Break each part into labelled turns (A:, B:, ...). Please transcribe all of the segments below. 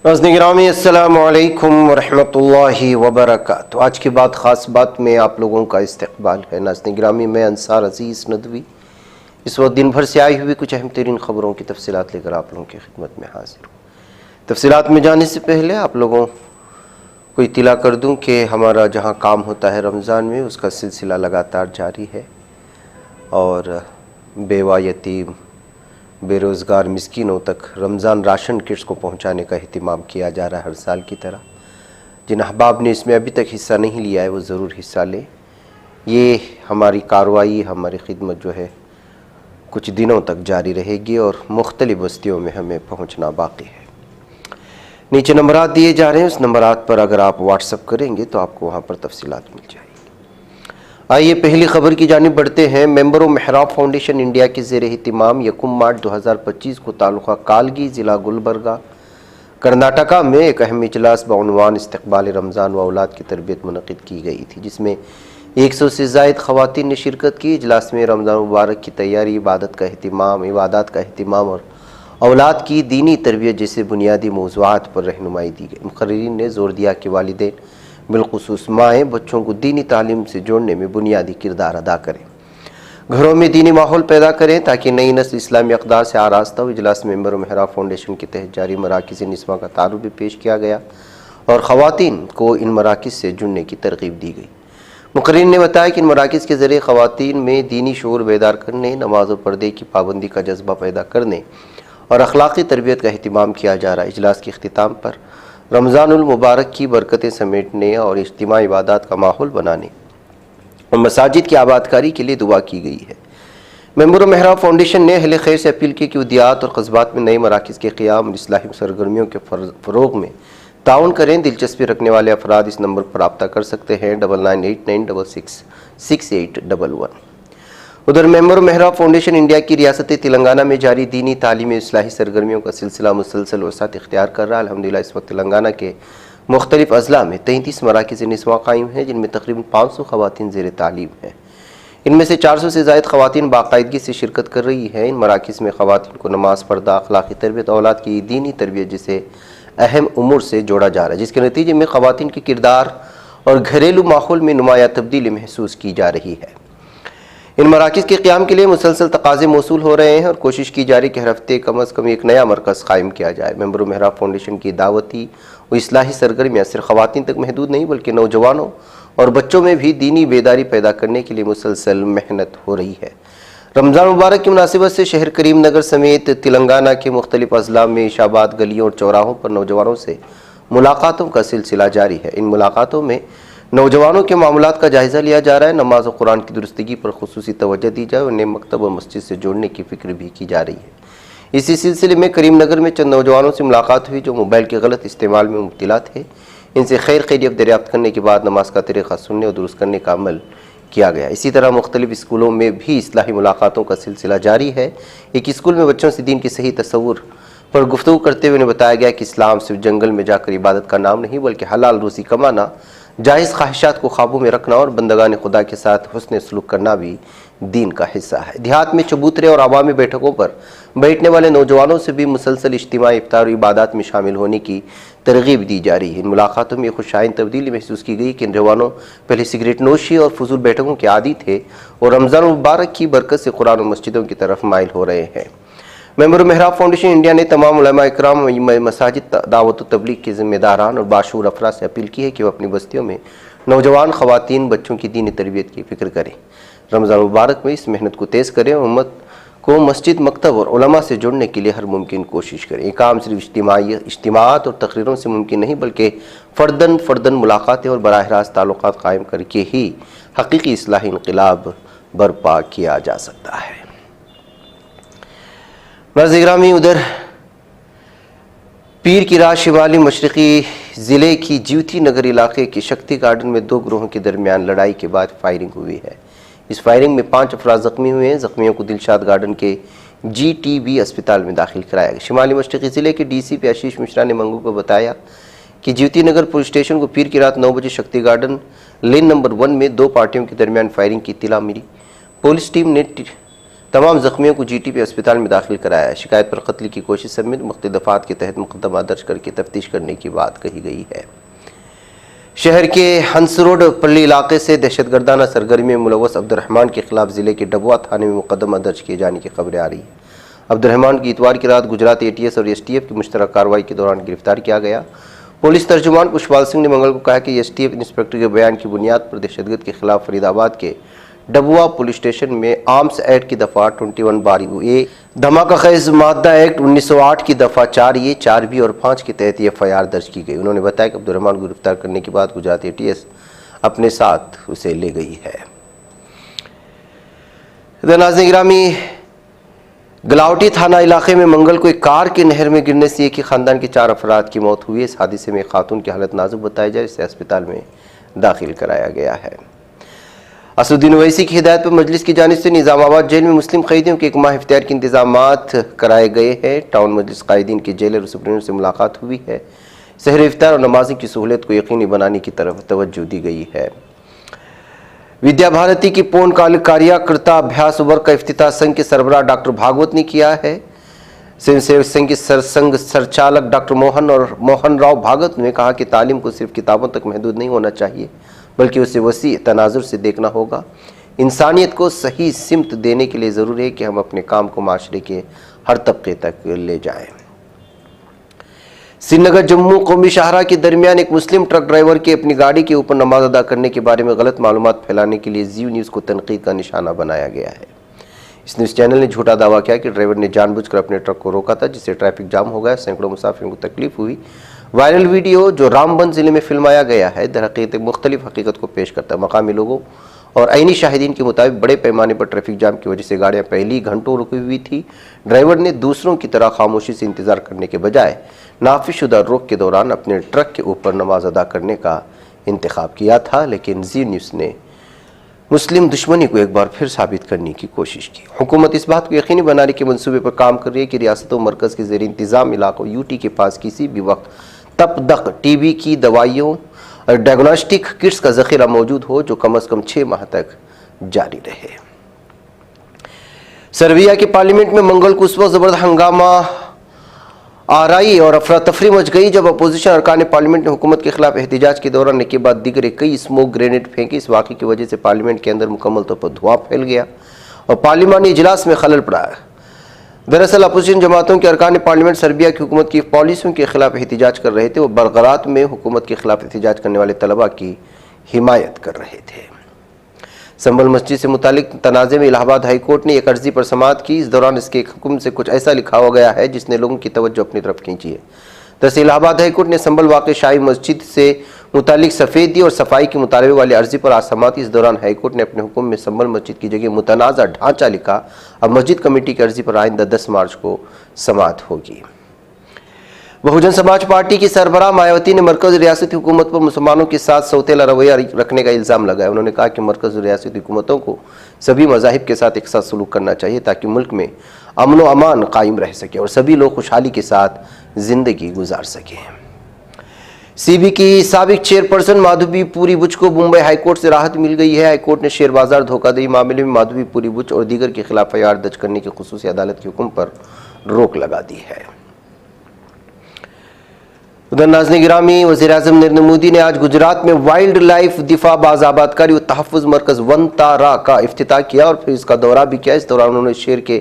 A: ناظرین گرامی السلام علیکم ورحمۃ اللہ وبرکاتہ۔ آج کی خاص بات میں آپ لوگوں کا استقبال ہے۔ ناظرین گرامی، میں انصار عزیز ندوی اس وقت دن بھر سے آئی ہوئی کچھ اہم ترین خبروں کی تفصیلات لے کر آپ لوگوں کی خدمت میں حاضر ہوں۔ تفصیلات میں جانے سے پہلے آپ لوگوں کو اطلاع کر دوں کہ ہمارا جہاں کام ہوتا ہے رمضان میں، اس کا سلسلہ لگاتار جاری ہے اور بیوہ، یتیم، بے روزگار مسکینوں تک رمضان راشن کٹس کو پہنچانے کا اہتمام کیا جا رہا ہے ہر سال کی طرح۔ جن احباب نے اس میں ابھی تک حصہ نہیں لیا ہے وہ ضرور حصہ لیں۔ یہ ہماری کارروائی، ہماری خدمت جو ہے کچھ دنوں تک جاری رہے گی اور مختلف بستیوں میں ہمیں پہنچنا باقی ہے۔ نیچے نمبرات دیے جا رہے ہیں، اس نمبرات پر اگر آپ واٹس اپ کریں گے تو آپ کو وہاں پر تفصیلات مل جائیں گی۔ آئیے پہلی خبر کی جانب بڑھتے ہیں۔ ممبر و محراب فاؤنڈیشن انڈیا کے زیر اہتمام 1 مارچ 2025 کو تعلقہ کالگی، ضلع گلبرگہ، کرناٹکا میں ایک اہم اجلاس بعنوان استقبال رمضان و اولاد کی تربیت منعقد کی گئی تھی، جس میں 100 سے زائد خواتین نے شرکت کی۔ اجلاس میں رمضان مبارک کی تیاری، عبادات کا اہتمام اور اولاد کی دینی تربیت جیسے بنیادی موضوعات پر رہنمائی دی گئی۔ مقررین نے زور دیا کہ والدین بالخصوص مائیں بچوں کو دینی تعلیم سے جوڑنے میں بنیادی کردار ادا کریں، گھروں میں دینی ماحول پیدا کریں تاکہ نئی نسل اسلامی اقدار سے آراستہ ہو۔ اجلاس میں ممبر و محراب فاؤنڈیشن کے تحت جاری مراکز نسواں کا تعارف بھی پیش کیا گیا اور خواتین کو ان مراکز سے جڑنے کی ترغیب دی گئی۔ مقررین نے بتایا کہ ان مراکز کے ذریعے خواتین میں دینی شعور بیدار کرنے، نماز و پردے کی پابندی کا جذبہ پیدا کرنے اور اخلاقی تربیت کا اہتمام کیا جا رہا ہے۔ اجلاس کے اختتام پر رمضان المبارک کی برکتیں سمیٹنے اور اجتماعی عبادات کا ماحول بنانے اور مساجد کی آبادکاری کے لیے دعا کی گئی ہے۔ ممبر و محراب فاؤنڈیشن نے اہل خیر سے اپیل کی کہ وہ دیہات اور قصبات میں نئے مراکز کے قیام اور اصلاحی سرگرمیوں کے فروغ میں تعاون کریں۔ دلچسپی رکھنے والے افراد اس نمبر پر رابطہ کر سکتے ہیں 9989666811۔ ادھر ممبر و محراب فاؤنڈیشن انڈیا کی ریاست تلنگانہ میں جاری دینی تعلیمی اصلاحی سرگرمیوں کا سلسلہ مسلسل وسعت اختیار کر رہا ہے۔ الحمدللہ اس وقت تلنگانہ کے مختلف اضلاع میں 33 مراکز نسواں قائم ہیں، جن میں تقریباً 500 خواتین زیر تعلیم ہیں۔ ان میں سے 400 سے زائد خواتین باقاعدگی سے شرکت کر رہی ہیں۔ ان مراکز میں خواتین کو نماز، پردہ، اخلاقی تربیت، اولاد کی دینی تربیت جیسے اہم امور سے جوڑا جا رہا ہے، جس کے نتیجے میں خواتین کے کردار اور گھریلو ماحول میں نمایاں تبدیلی محسوس کی جا رہی ہے۔ ان مراکز کے قیام کے لیے مسلسل تقاضے موصول ہو رہے ہیں اور کوشش کی جا رہی ہے کہ ہر ہفتے کم از کم ایک نیا مرکز قائم کیا جائے۔ ممبر و محراب فاؤنڈیشن کی دعوتی و اصلاحی سرگرمیاں صرف خواتین تک محدود نہیں بلکہ نوجوانوں اور بچوں میں بھی دینی بیداری پیدا کرنے کے لیے مسلسل محنت ہو رہی ہے۔ رمضان مبارک کی مناسبت سے شہر کریم نگر سمیت تلنگانہ کے مختلف اضلاع میں عشابات، گلیوں اور چوراہوں پر نوجوانوں سے ملاقاتوں کا سلسلہ جاری ہے۔ ان ملاقاتوں میں نوجوانوں کے معاملات کا جائزہ لیا جا رہا ہے، نماز و قرآن کی درستگی پر خصوصی توجہ دی جائے اور انہیں مکتب و مسجد سے جوڑنے کی فکر بھی کی جا رہی ہے۔ اسی سلسلے میں کریم نگر میں چند نوجوانوں سے ملاقات ہوئی جو موبائل کے غلط استعمال میں مبتلا تھے۔ ان سے خیر خیریت دریافت کرنے کے بعد نماز کا طریقہ سننے اور درست کرنے کا عمل کیا گیا۔ اسی طرح مختلف اسکولوں میں بھی اصلاحی ملاقاتوں کا سلسلہ جاری ہے۔ ایک اسکول میں بچوں سے دین کے صحیح تصور پر گفتگو کرتے ہوئے انہیں بتایا گیا کہ اسلام صرف جنگل میں جا کر عبادت کا نام نہیں بلکہ حلال روزی کمانا، جائز خواہشات کو قابو میں رکھنا اور بندگان خدا کے ساتھ حسن سلوک کرنا بھی دین کا حصہ ہے۔ دیہات میں چبوترے اور عوامی بیٹھکوں پر بیٹھنے والے نوجوانوں سے بھی مسلسل اجتماعی افطار و عبادات میں شامل ہونے کی ترغیب دی جا رہی ہے۔ ان ملاقاتوں میں خوشائن تبدیلی محسوس کی گئی کہ ان جوانوں پہلے سگریٹ نوشی اور فضول بیٹھکوں کے عادی تھے اور رمضان المبارک کی برکت سے قرآن و مسجدوں کی طرف مائل ہو رہے ہیں۔ ممبر و محراب فاؤنڈیشن انڈیا نے تمام علماء اکرام مساجد، دعوت و تبلیغ کے ذمہ داران اور باشعور افراد سے اپیل کی ہے کہ وہ اپنی بستیوں میں نوجوان خواتین بچوں کی دینی تربیت کی فکر کریں، رمضان مبارک میں اس محنت کو تیز کریں اور امت کو مسجد، مکتب اور علماء سے جڑنے کے لیے ہر ممکن کوشش کریں۔ یہ کام صرف اجتماعات اور تقریروں سے ممکن نہیں بلکہ فردن ملاقاتیں اور براہ راست تعلقات قائم کر کے ہی حقیقی اصلاحی انقلاب برپا کیا جا سکتا ہے۔ ناظرین گرامی، ادھر پیر کی رات شمالی مشرقی ضلع کی جیوتی نگر علاقے کے شکتی گارڈن میں 2 گروہوں کے درمیان لڑائی کے بعد فائرنگ ہوئی ہے۔ اس فائرنگ میں 5 افراد زخمی ہوئے ہیں۔ زخمیوں کو دلشاد گارڈن کے GTB اسپتال میں داخل کرایا گیا۔ شمالی مشرقی ضلع کے DCP آشیش مشرا نے منگو کو بتایا کہ جیوتی نگر پولیس اسٹیشن کو پیر کی رات 9 بجے شکتی گارڈن لین نمبر 1 میں 2 پارٹیوں کے درمیان فائرنگ کی اطلاع ملی۔ پولیس ٹیم نے تمام زخمیوں کو GTP اسپتال میں داخل کرایا ہے۔ شکایت پر قتل کی کوشش سمیت مختلف دفعات کے تحت مقدمہ درج کر کے تفتیش کرنے کی بات کہی گئی ہے۔ شہر کے ہنس روڈ پلی علاقے سے دہشت گردانہ سرگرمی میں ملوث عبد الرحمان کے خلاف ضلع کے ڈبوا تھانے میں مقدمہ درج کیے جانے کی خبریں آ رہی ہیں۔ عبد الرحمان کی اتوار کی رات گجرات ATS اور STF کی مشترکہ کارروائی کے دوران گرفتار کیا گیا۔ پولیس ترجمان پشپال سنگھ نے منگل کو کہا کہ STF انسپکٹر کے بیان کی بنیاد پر دہشت گرد کے خلاف فرید آباد کے ڈبوا پولیس اسٹیشن میں آرمز ایکٹ کی دفعہ 21(a), دھماکہ خیز مادہ ایکٹ 1908 کی دفعہ 4(a), 4(b) اور 5 کے تحت FIR درج کی گئی۔ انہوں نے بتایا کہ عبد الرحمان کو گرفتار کرنے کے بعد گجرات ATS اپنے ساتھ اسے لے گئی ہے۔ ناظرین گرامی، گلاوٹی تھانہ علاقے میں منگل کو ایک کار کے نہر میں گرنے سے ایک ہی خاندان کے 4 افراد کی موت ہوئی ہے۔ اس حادثے میں ایک خاتون کی حالت نازک بتائی جائے، اسے اسپتال میں داخل کرایا گیا ہے۔ اسد الدین اویسی کی ہدایت پر مجلس کی جانب سے نظام آباد جیل میں مسلم قیدیوں کے 1 ماہ اختیار کے انتظامات کرائے گئے ہیں۔ ٹاؤن مجلس قائدین کے جیلر سپرنٹنڈنٹ سے ملاقات ہوئی ہے۔ سحر افطار اور نمازی کی سہولت کو یقینی بنانے کی طرف توجہ دی گئی ہے۔ ودیا بھارتی کی پون کالیہ کرتا ابھیاس ورگ کا افتتاح سنگھ کے سربراہ ڈاکٹر بھاگوت نے کیا ہے۔ سنگھ کے سنگھ سرچالک ڈاکٹر موہن راؤ بھاگوت نے کہا کہ تعلیم کو صرف کتابوں تک محدود نہیں ہونا چاہیے، بلکہ اسے وسیع تناظر سے دیکھنا ہوگا۔ انسانیت کو صحیح سمت دینے کے لیے ضروری ہے کہ ہم اپنے کام کو معاشرے کے ہر طبقے تک لے جائیں۔ سری نگر جموں قومی شاہراہ کے درمیان ایک مسلم ٹرک ڈرائیور کے اپنی گاڑی کے اوپر نماز ادا کرنے کے بارے میں غلط معلومات پھیلانے کے لیے زیو نیوز کو تنقید کا نشانہ بنایا گیا ہے۔ اس نیوز چینل نے جھوٹا دعویٰ کیا کہ ڈرائیور نے جان بوجھ کر اپنے ٹرک کو روکا تھا، جس سے ٹریفک جام ہو گیا، سینکڑوں مسافروں کو تکلیف ہوئی۔ وائرل ویڈیو جو رام بن ضلع میں فلمایا گیا ہے، درحقیقت ایک مختلف حقیقت کو پیش کرتا ہے۔ مقامی لوگوں اور عینی شاہدین کے مطابق بڑے پیمانے پر ٹریفک جام کی وجہ سے گاڑیاں پہلی گھنٹوں رکی ہوئی تھی۔ ڈرائیور نے دوسروں کی طرح خاموشی سے انتظار کرنے کے بجائے نافذ شدہ روک کے دوران اپنے ٹرک کے اوپر نماز ادا کرنے کا انتخاب کیا تھا، لیکن زی نیوز نے مسلم دشمنی کو ایک بار پھر ثابت کرنے کی کوشش کی۔ حکومت اس بات کو یقینی بنانے کے منصوبے پر کام کر رہی ہے کہ ریاست و مرکز کے زیر انتظام علاقوں UT کے پاس کسی بھی وقت تپ TB کی دوائیوں اور ڈائگنوسٹک کٹس کا ذخیرہ موجود ہو، جو کم از کم 6 ماہ تک جاری رہے۔ سربیا کے پارلیمنٹ میں منگل کو اس وقت زبردست ہنگامہ آرائی اور افراتفری مچ گئی جب اپوزیشن ارکان پارلیمنٹ نے حکومت کے خلاف احتجاج کے دوران کے بعد دیگر کئی اسموک گرینیڈ پھینکے۔ اس واقعے کی وجہ سے پارلیمنٹ کے اندر مکمل طور پر دھواں پھیل گیا اور پارلیمانی اجلاس میں خلل پڑا۔ دراصل اپوزیشن جماعتوں کے ارکان پارلیمنٹ سربیا کی حکومت کی پالیسیوں کے خلاف احتجاج کر رہے تھے۔ وہ برغرات میں حکومت کے خلاف احتجاج کرنے والے طلباء کی حمایت کر رہے تھے۔ سنبل مسجد سے متعلق تنازع میں الہ آباد ہائی کورٹ نے ایک عرضی پر سماعت کی۔ اس دوران اس کے ایک حکم سے کچھ ایسا لکھا ہو گیا ہے جس نے لوگوں کی توجہ اپنی طرف کھینچی ہے۔ دراصل الہ آباد ہائی کورٹ نے سنبل واقع شاہی مسجد سے متعلق سفیدی اور صفائی کے مطالبے والی عرضی پر آج سماعت کی۔ اس دوران ہائی کورٹ نے اپنے حکم میں سنبل مسجد کی جگہ متنازع ڈھانچہ لکھا۔ اب مسجد کمیٹی کی عرضی پر آئندہ 10 مارچ کو سماعت ہوگی۔ بہوجن سماج پارٹی کی سربراہ مایاوتی نے مرکز ریاستی حکومت پر مسلمانوں کے ساتھ سوتیلا رویہ رکھنے کا الزام لگایا۔ انہوں نے کہا کہ مرکز ریاستی حکومتوں کو سبھی مذاہب کے ساتھ ایک ساتھ سلوک کرنا چاہیے تاکہ ملک میں امن و امان قائم رہ سکے اور سبھی لوگ خوشحالی کے ساتھ زندگی گزار سکیں۔ CB کی سابق چیئرپرسن مادھوی پوری بچ کو ممبئی ہائی کورٹ سے راحت مل گئی ہے۔ ہائی کورٹ نے شیئر بازار دھوکہ دہی معاملے میں مادھوی پوری بچ اور دیگر کے خلاف FIR درج کرنے کی خصوصی عدالت کے حکم پر روک لگا دی ہے۔ ادھر ناظرین گرامی، وزیر اعظم نریندر مودی نے آج گجرات میں وائلڈ لائف دفاع باز آبادکاری و تحفظ مرکز ونتارا کا افتتاح کیا اور پھر اس کا دورہ بھی کیا۔ اس دوران انہوں نے شیر کے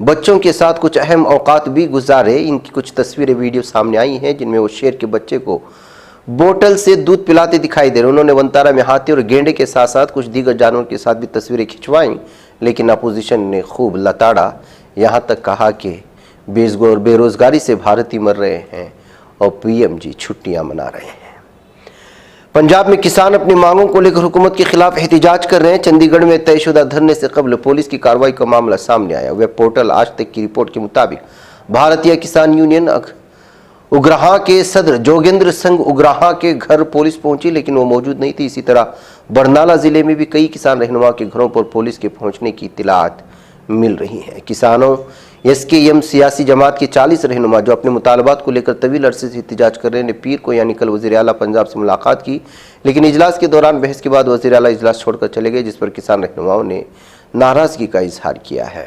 A: بچوں کے ساتھ کچھ اہم اوقات بھی گزارے۔ ان کی کچھ تصویریں ویڈیو سامنے آئی ہیں جن میں وہ شیر کے بچے کو بوتل سے دودھ پلاتے دکھائی دے رہے۔ انہوں نے ونتارا میں ہاتھی اور گینڈے کے ساتھ ساتھ کچھ دیگر جانوروں کے ساتھ بھی تصویریں کھنچوائیں، لیکن اپوزیشن نے خوب لتاڑا۔ یہاں تک کہا کہ بے روزگاری سے بھارتی مر رہے ہیں اور PM جی چھٹیاں منا رہے ہیں۔ پنجاب میں کسان اپنی مانگوں کو لے کر حکومت کے خلاف احتجاج کر رہے ہیں۔ چندی گڑھ میں طے شدہ دھرنے سے قبل پولیس کی کارروائی کا معاملہ سامنے آیا۔ ویب پورٹل آج تک کی رپورٹ کے مطابق بھارتیہ کسان یونین اگراہاں کے صدر جوگیندر سنگھ اگراہاں کے گھر پولیس پہنچی، لیکن وہ موجود نہیں تھی۔ اسی طرح برنالہ ضلع میں بھی کئی کسان رہنما کے گھروں پر پولیس کے پہنچنے کی اطلاعات مل رہی ہیں۔ کسانوں SKM سیاسی جماعت کے 40 رہنما جو اپنے مطالبات کو لے کر طویل عرصے سے احتجاج کر رہے ہیں نے پیر کو یعنی کل وزیر اعلیٰ پنجاب سے ملاقات کی، لیکن اجلاس کے دوران بحث کے بعد وزیر اعلیٰ اجلاس چھوڑ کر چلے گئے، جس پر کسان رہنماؤں نے ناراضگی کا اظہار کیا ہے۔